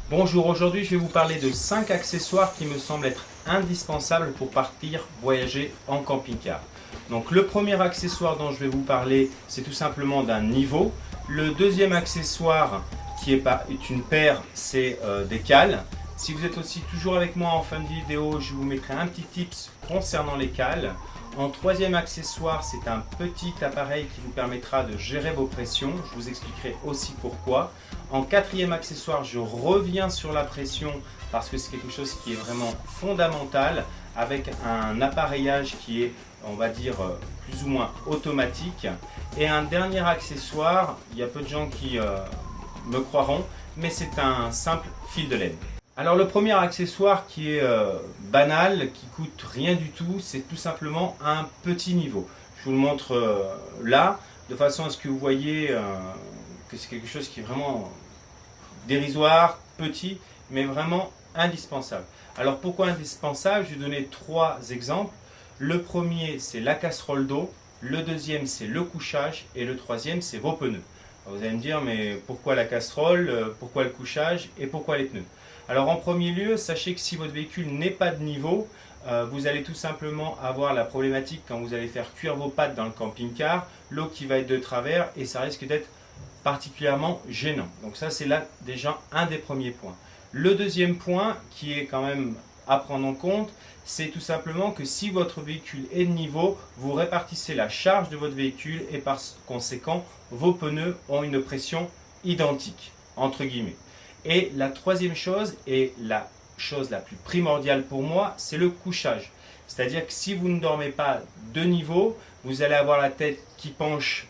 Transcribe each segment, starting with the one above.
Bonjour, aujourd'hui je vais vous parler de 5 accessoires qui me semblent être indispensables pour partir voyager en camping-car. Donc le premier accessoire dont je vais vous parler, c'est tout simplement d'un niveau. Le deuxième accessoire qui est une paire, c'est des cales. Si vous êtes aussi toujours avec moi en fin de vidéo, je vous mettrai un petit tips concernant les cales. En troisième accessoire, c'est un petit appareil qui vous permettra de gérer vos pressions. Je vous expliquerai aussi pourquoi. En quatrième accessoire, je reviens sur la pression parce que c'est quelque chose qui est vraiment fondamental avec un appareillage qui est, on va dire, plus ou moins automatique. Et un dernier accessoire, il y a peu de gens qui me croiront, mais c'est un simple fil de laine. Alors le premier accessoire qui est banal, qui coûte rien du tout, c'est tout simplement un petit niveau. Je vous le montre là, de façon à ce que vous voyez que c'est quelque chose qui est vraiment dérisoire, petit, mais vraiment indispensable. Alors pourquoi indispensable? Je vais donner 3 exemples. Le premier, c'est la casserole d'eau. Le deuxième, c'est le couchage. Et le troisième, c'est vos pneus. Alors, vous allez me dire, mais pourquoi la casserole? Pourquoi le couchage? Et pourquoi les pneus? Alors en premier lieu, sachez que si votre véhicule n'est pas de niveau, vous allez tout simplement avoir la problématique quand vous allez faire cuire vos pâtes dans le camping-car, l'eau qui va être de travers et ça risque d'être particulièrement gênant. Donc ça c'est là déjà un des premiers points. Le deuxième point qui est quand même à prendre en compte, c'est tout simplement que si votre véhicule est de niveau, vous répartissez la charge de votre véhicule et par conséquent, vos pneus ont une pression identique, entre guillemets. Et la troisième chose, et la chose la plus primordiale pour moi, c'est le couchage. C'est-à-dire que si vous ne dormez pas de niveau, vous allez avoir la tête qui penche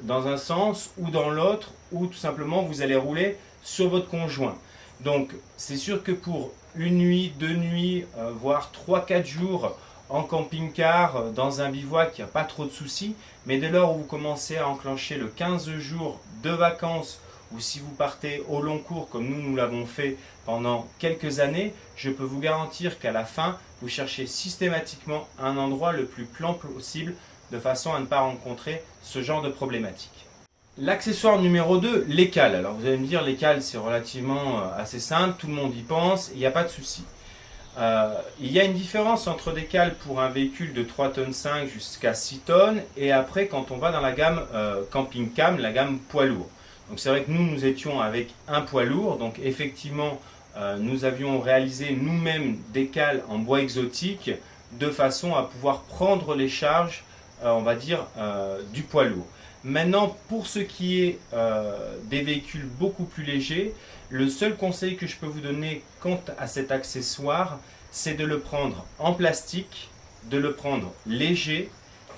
dans un sens ou dans l'autre, ou tout simplement vous allez rouler sur votre conjoint. Donc c'est sûr que pour une nuit, 2 nuits, voire 3-4 jours en camping-car, dans un bivouac, il n'y a pas trop de soucis. Mais dès lors où vous commencez à enclencher le 15 jours de vacances, ou si vous partez au long cours comme nous l'avons fait pendant quelques années, je peux vous garantir qu'à la fin, vous cherchez systématiquement un endroit le plus plan possible de façon à ne pas rencontrer ce genre de problématique. L'accessoire numéro 2, les cales. Alors vous allez me dire, les cales c'est relativement assez simple, tout le monde y pense, il n'y a pas de souci. Il y a une différence entre des cales pour un véhicule de 3,5 tonnes jusqu'à 6 tonnes et après quand on va dans la gamme Camping Cam, la gamme poids lourd. Donc c'est vrai que nous étions avec un poids lourd, donc effectivement nous avions réalisé nous-mêmes des cales en bois exotique de façon à pouvoir prendre les charges, on va dire, du poids lourd. Maintenant, pour ce qui est des véhicules beaucoup plus légers, le seul conseil que je peux vous donner quant à cet accessoire, c'est de le prendre en plastique, de le prendre léger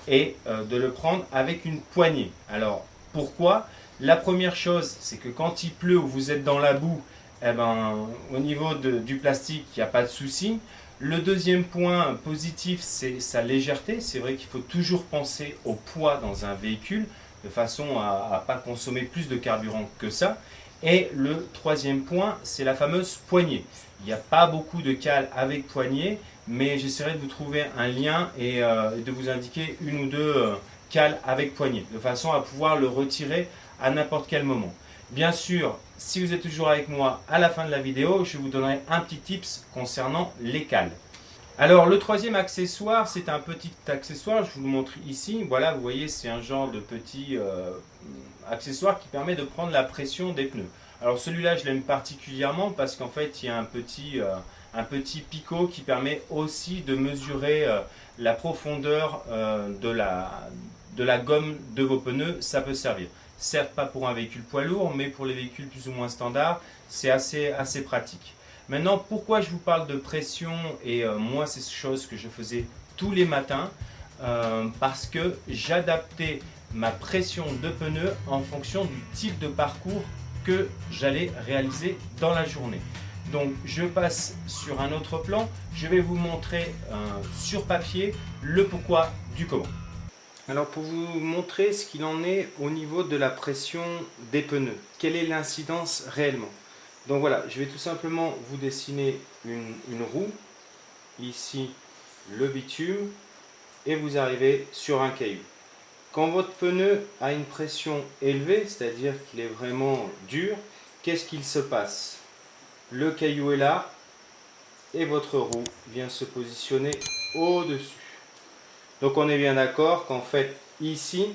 et de le prendre avec une poignée. Alors, pourquoi? La première chose, c'est que quand il pleut ou vous êtes dans la boue, eh ben, au niveau du plastique, il n'y a pas de souci. Le deuxième point positif, c'est sa légèreté. C'est vrai qu'il faut toujours penser au poids dans un véhicule, de façon à ne pas consommer plus de carburant que ça. Et le troisième point, c'est la fameuse poignée. Il n'y a pas beaucoup de cales avec poignée, mais j'essaierai de vous trouver un lien et de vous indiquer une ou deux cales avec poignée, de façon à pouvoir le retirer à n'importe quel moment. Bien sûr, si vous êtes toujours avec moi à la fin de la vidéo, je vous donnerai un petit tips concernant les cales. Alors le troisième accessoire, c'est un petit accessoire, je vous le montre ici. Voilà, vous voyez, c'est un genre de petit accessoire qui permet de prendre la pression des pneus. Alors celui-là, je l'aime particulièrement parce qu'en fait, il y a un petit picot qui permet aussi de mesurer la profondeur de la gomme de vos pneus. Ça peut servir. Certes pas pour un véhicule poids lourd, mais pour les véhicules plus ou moins standards, c'est assez pratique. Maintenant, pourquoi je vous parle de pression et moi, c'est une chose que je faisais tous les matins parce que j'adaptais ma pression de pneu en fonction du type de parcours que j'allais réaliser dans la journée. Donc, je passe sur un autre plan. Je vais vous montrer sur papier le pourquoi du comment. Alors, pour vous montrer ce qu'il en est au niveau de la pression des pneus, quelle est l'incidence réellement? Donc voilà, je vais tout simplement vous dessiner une roue, ici le bitume, et vous arrivez sur un caillou. Quand votre pneu a une pression élevée, c'est-à-dire qu'il est vraiment dur, qu'est-ce qu'il se passe? le caillou est là et votre roue vient se positionner au-dessus. Donc on est bien d'accord qu'en fait ici,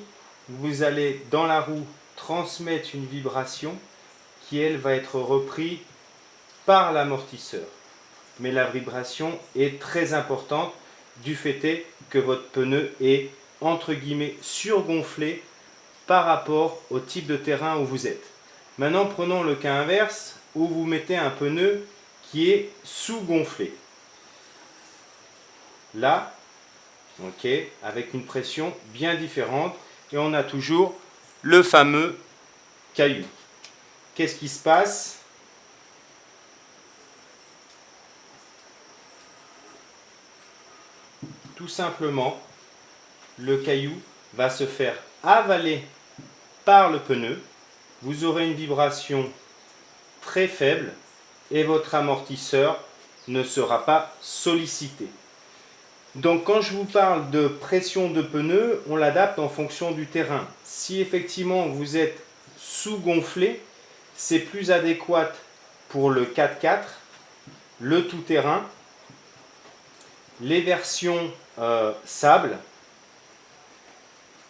vous allez dans la roue transmettre une vibration qui elle va être reprise par l'amortisseur. Mais la vibration est très importante du fait que votre pneu est entre guillemets surgonflé par rapport au type de terrain où vous êtes. Maintenant prenons le cas inverse où vous mettez un pneu qui est sous-gonflé. Là, ok, avec une pression bien différente et on a toujours le fameux caillou. Qu'est-ce qui se passe? Tout simplement, le caillou va se faire avaler par le pneu. Vous aurez une vibration très faible et votre amortisseur ne sera pas sollicité. Donc quand je vous parle de pression de pneu, on l'adapte en fonction du terrain. Si effectivement vous êtes sous-gonflé, c'est plus adéquat pour le 4x4, le tout-terrain, les versions sable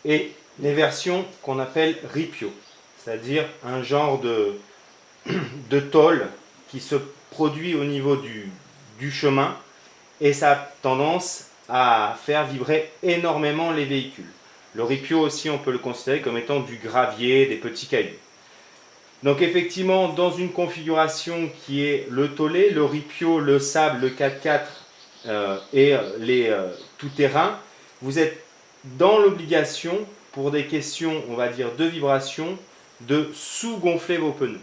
et les versions qu'on appelle ripio, c'est-à-dire un genre de tôle qui se produit au niveau du chemin et ça a tendance à faire vibrer énormément les véhicules. Le ripio aussi, on peut le considérer comme étant du gravier, des petits cailloux. Donc effectivement, dans une configuration qui est le tôlé, le ripio, le sable, le 4x4 et les tout-terrain, vous êtes dans l'obligation, pour des questions, on va dire, de vibration, de sous-gonfler vos pneus.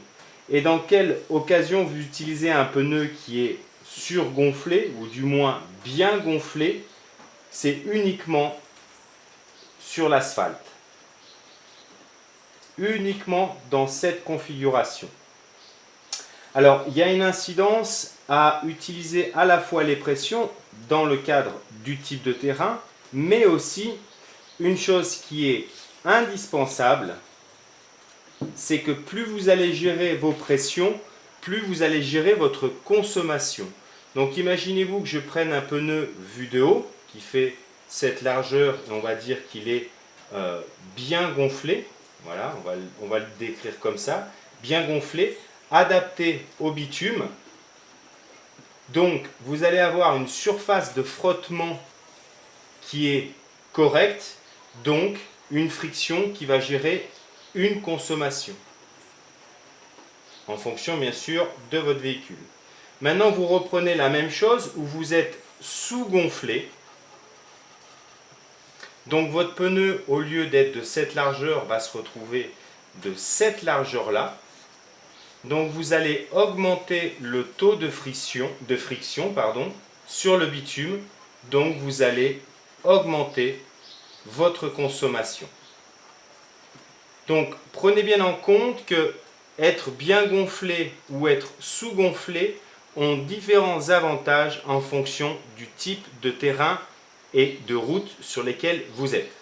Et dans quelle occasion vous utilisez un pneu qui est surgonflé, ou du moins bien gonflé, c'est uniquement sur l'asphalte. Uniquement dans cette configuration. Alors, il y a une incidence à utiliser à la fois les pressions dans le cadre du type de terrain, mais aussi une chose qui est indispensable, c'est que plus vous allez gérer vos pressions, plus vous allez gérer votre consommation. Donc imaginez-vous que je prenne un pneu vu de haut, qui fait cette largeur, et on va dire qu'il est bien gonflé, voilà, on va le décrire comme ça, bien gonflé, adapté au bitume. Donc vous allez avoir une surface de frottement qui est correcte, donc une friction qui va gérer une consommation, en fonction bien sûr de votre véhicule. Maintenant vous reprenez la même chose où vous êtes sous-gonflé. Donc votre pneu, au lieu d'être de cette largeur, va se retrouver de cette largeur-là. Donc vous allez augmenter le taux de friction sur le bitume. Donc vous allez augmenter votre consommation. Donc prenez bien en compte que être bien gonflé ou être sous-gonflé ont différents avantages en fonction du type de terrain et de route sur lesquelles vous êtes.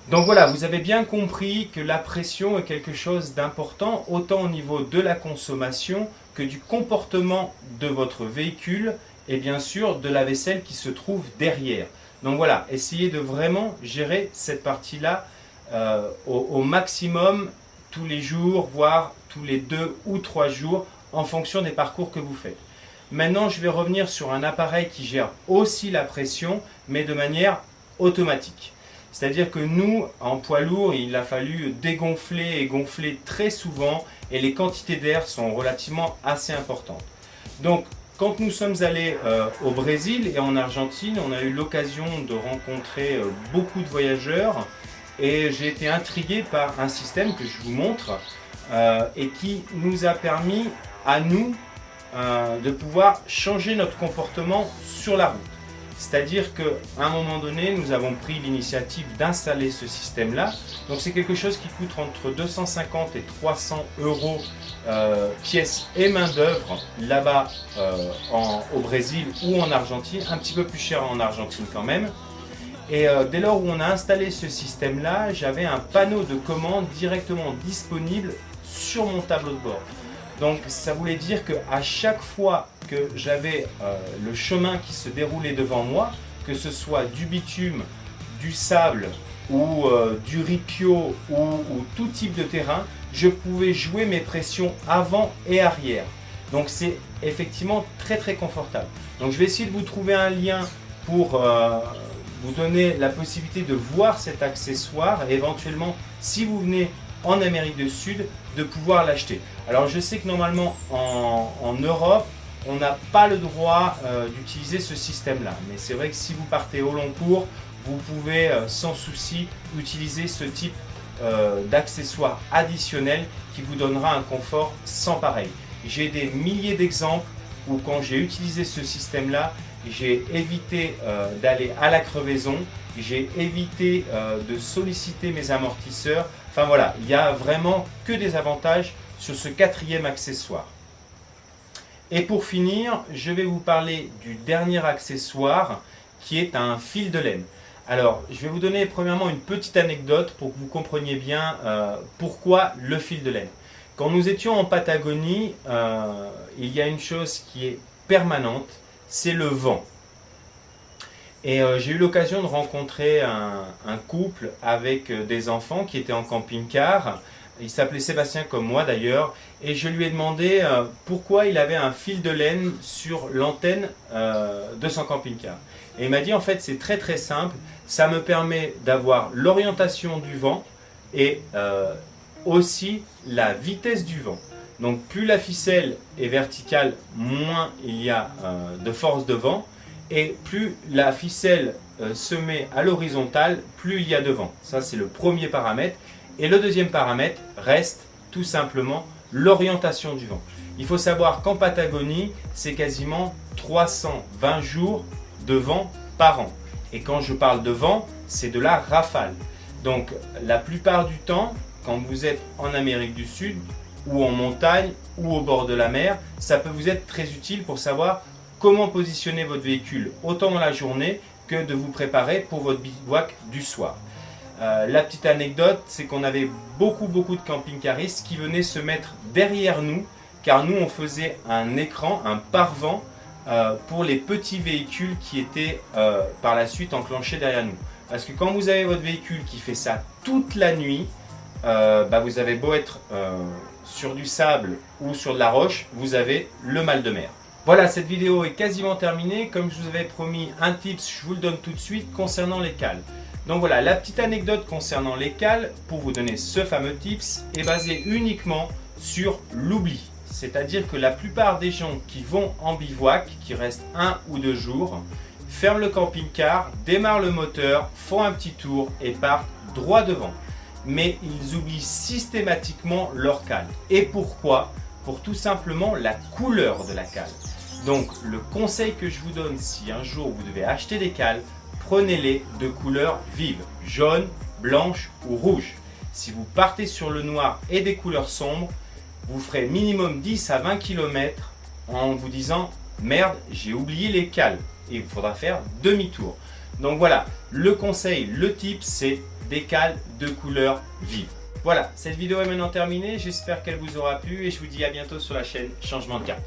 Donc voilà, vous avez bien compris que la pression est quelque chose d'important, autant au niveau de la consommation que du comportement de votre véhicule et bien sûr de la vaisselle qui se trouve derrière. Donc voilà, essayez de vraiment gérer cette partie-là au maximum tous les jours, voire tous les 2 ou 3 jours en fonction des parcours que vous faites. Maintenant, je vais revenir sur un appareil qui gère aussi la pression, mais de manière automatique. C'est-à-dire que nous, en poids lourd, il a fallu dégonfler et gonfler très souvent et les quantités d'air sont relativement assez importantes. Donc, quand nous sommes allés au Brésil et en Argentine, on a eu l'occasion de rencontrer beaucoup de voyageurs et j'ai été intrigué par un système que je vous montre et qui nous a permis à nous de pouvoir changer notre comportement sur la route. C'est-à-dire qu'à un moment donné, nous avons pris l'initiative d'installer ce système-là. Donc c'est quelque chose qui coûte entre 250 et 300 euros pièces et main-d'œuvre là-bas au Brésil ou en Argentine, un petit peu plus cher en Argentine quand même. Et dès lors où on a installé ce système-là, j'avais un panneau de commande directement disponible sur mon tableau de bord. Donc ça voulait dire qu'à chaque fois que j'avais le chemin qui se déroulait devant moi, que ce soit du bitume, du sable ou du ripio ou tout type de terrain, je pouvais jouer mes pressions avant et arrière. Donc c'est effectivement très très confortable. Donc je vais essayer de vous trouver un lien pour vous donner la possibilité de voir cet accessoire et éventuellement, si vous venez en Amérique du Sud, de pouvoir l'acheter. Alors je sais que normalement en Europe, on n'a pas le droit d'utiliser ce système-là. Mais c'est vrai que si vous partez au long cours, vous pouvez sans souci utiliser ce type d'accessoire additionnel qui vous donnera un confort sans pareil. J'ai des milliers d'exemples où quand j'ai utilisé ce système-là, j'ai évité d'aller à la crevaison, j'ai évité de solliciter mes amortisseurs. Enfin voilà, il n'y a vraiment que des avantages sur ce quatrième accessoire. Et pour finir, je vais vous parler du dernier accessoire qui est un fil de laine. Alors, je vais vous donner premièrement une petite anecdote pour que vous compreniez bien pourquoi le fil de laine. Quand nous étions en Patagonie, il y a une chose qui est permanente, c'est le vent. Et j'ai eu l'occasion de rencontrer un couple avec des enfants qui étaient en camping-car. Il s'appelait Sébastien comme moi d'ailleurs. Et je lui ai demandé pourquoi il avait un fil de laine sur l'antenne de son camping-car. Et il m'a dit en fait c'est très très simple. Ça me permet d'avoir l'orientation du vent et aussi la vitesse du vent. Donc plus la ficelle est verticale, moins il y a de force de vent. Et plus la ficelle se met à l'horizontale, plus il y a de vent. Ça, c'est le premier paramètre. Et le deuxième paramètre reste tout simplement l'orientation du vent. Il faut savoir qu'en Patagonie, c'est quasiment 320 jours de vent par an. Et quand je parle de vent, c'est de la rafale. Donc, la plupart du temps, quand vous êtes en Amérique du Sud, ou en montagne, ou au bord de la mer, ça peut vous être très utile pour savoir comment positionner votre véhicule autant dans la journée que de vous préparer pour votre bivouac du soir. La petite anecdote, c'est qu'on avait beaucoup de camping-caristes qui venaient se mettre derrière nous, car nous on faisait un écran, un pare-vent pour les petits véhicules qui étaient par la suite enclenchés derrière nous. Parce que quand vous avez votre véhicule qui fait ça toute la nuit, vous avez beau être sur du sable ou sur de la roche, vous avez le mal de mer. Voilà, cette vidéo est quasiment terminée. Comme je vous avais promis un tips, je vous le donne tout de suite concernant les cales. Donc voilà, la petite anecdote concernant les cales, pour vous donner ce fameux tips, est basée uniquement sur l'oubli. C'est-à-dire que la plupart des gens qui vont en bivouac, qui restent 1 ou 2 jours, ferment le camping-car, démarrent le moteur, font un petit tour et partent droit devant. Mais ils oublient systématiquement leur cale. Et pourquoi ? Pour tout simplement la couleur de la cale. Donc le conseil que je vous donne, si un jour vous devez acheter des cales, prenez-les de couleur vive, jaune, blanche ou rouge. Si vous partez sur le noir et des couleurs sombres, vous ferez minimum 10 à 20 km en vous disant merde, j'ai oublié les cales et il faudra faire demi-tour. Donc voilà, le conseil, le tip, c'est des cales de couleur vive. Voilà, cette vidéo est maintenant terminée, j'espère qu'elle vous aura plu et je vous dis à bientôt sur la chaîne Changement de Cap.